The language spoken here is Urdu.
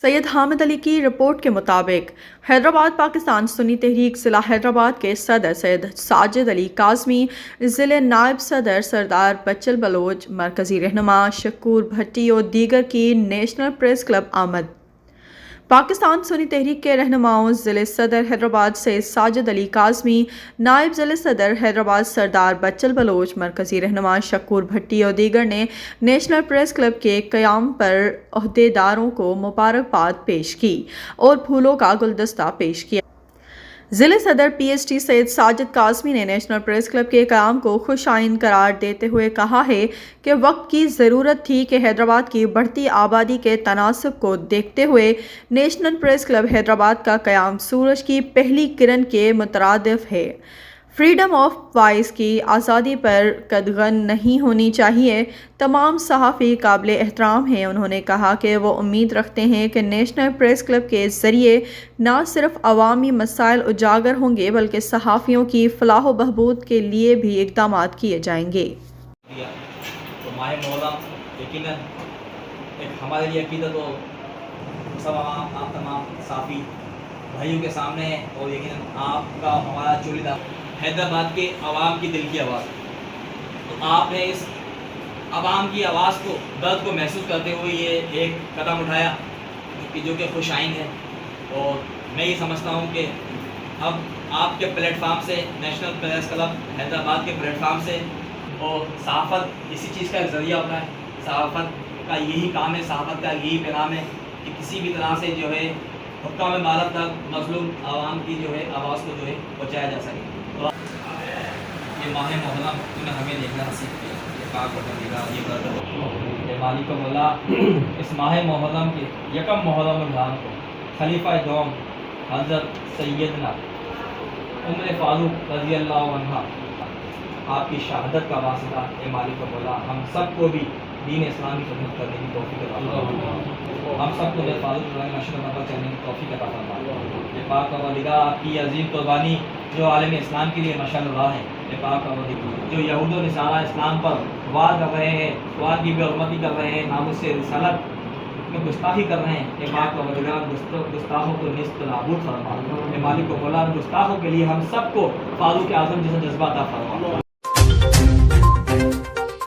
سید حامد علی کی رپورٹ کے مطابق حیدرآباد پاکستان سنی تحریک ضلع حیدرآباد کے صدر سید ساجد علی کاظمی، ضلع نائب صدر سردار بچل بلوچ، مرکزی رہنما شکور بھٹی اور دیگر کی نیشنل پریس کلب آمد۔ پاکستان سنی تحریک کے رہنماؤں ضلع صدر حیدرآباد سید ساجد علی کاظمی، نائب ضلع صدر حیدرآباد سردار بچل بلوچ، مرکزی رہنما شکور بھٹی اور دیگر نے نیشنل پریس کلب کے قیام پر عہدیداروں کو مبارکباد پیش کی اور پھولوں کا گلدستہ پیش کیا۔ ضلع صدر پی ایس ٹی سید ساجد کاظمی نے نیشنل پریس کلب کے قیام کو خوش آئند قرار دیتے ہوئے کہا ہے کہ وقت کی ضرورت تھی کہ حیدرآباد کی بڑھتی آبادی کے تناسب کو دیکھتے ہوئے نیشنل پریس کلب حیدرآباد کا قیام سورج کی پہلی کرن کے مترادف ہے۔ فریڈم آف وائس کی آزادی پر قدغن نہیں ہونی چاہیے۔ تمام صحافی قابل احترام ہیں۔ انہوں نے کہا کہ وہ امید رکھتے ہیں کہ نیشنل پریس کلب کے ذریعے نہ صرف عوامی مسائل اجاگر ہوں گے بلکہ صحافیوں کی فلاح و بہبود کے لیے بھی اقدامات کیے جائیں گے۔ تو ماہ محرم یقیناً ہمارے لیے عقیدت تو سب آپ تمام صحافی بھائیوں کے سامنے ہے اور یقیناً آپ کا ہمارا چولیدہ حیدرآباد کے عوام کی دل کی آواز، تو آپ نے اس عوام کی آواز کو، درد کو محسوس کرتے ہوئے یہ ایک قدم اٹھایا جو کہ خوش آئند ہے، اور میں یہ سمجھتا ہوں کہ اب آپ کے پلیٹ فارم سے، نیشنل پریس کلب حیدرآباد کے پلیٹ فارم سے، اور صحافت اسی چیز کا ایک ذریعہ ہوتا ہے، صحافت کا یہی کام ہے، صحافت کا یہی پیغام ہے کہ کسی بھی طرح سے جو ہے حکام امارت تک مظلوم عوام کی جو ہے آواز کو جو ہے پہنچایا جا سکے۔ تو یہ ماہ محرم نے ہمیں دیکھنا نصیب کیا، یہ پاک پروردگار یہ برکت ہے مالک مولا، اس ماہ محرم کے یکم محرم رمضان کو خلیفہ دوم حضرت سیدنا عمر فاروق رضی اللہ عنہ آپ کی شہادت کا واسطہ اے مالک مولا ہم سب کو بھی دین اسلام کی خدمت کرنے کی توفیق عطا فرما، ہم سب کو فاروق نشر نظر چلنے کی توفیق عطا فرما۔ یہ پاک پروردگار آپ کی عظیم قربانی جو عالم اسلام کے لیے مشعل راہ ہے، یہ پاک پروردگار جو یہود و نصارہ اسلام پر وار کر رہے ہیں، وار کی بے حرمتی کر رہے ہیں، ناموس رسالت میں گستاخی کر رہے ہیں، یہ پاک پروردگار گستاخوں کو نیست نابود فرما۔ یہ مالک و مولا گستاخوں کے لیے ہم سب کو فاروق اعظم جیسا جذبہ عطا فرما۔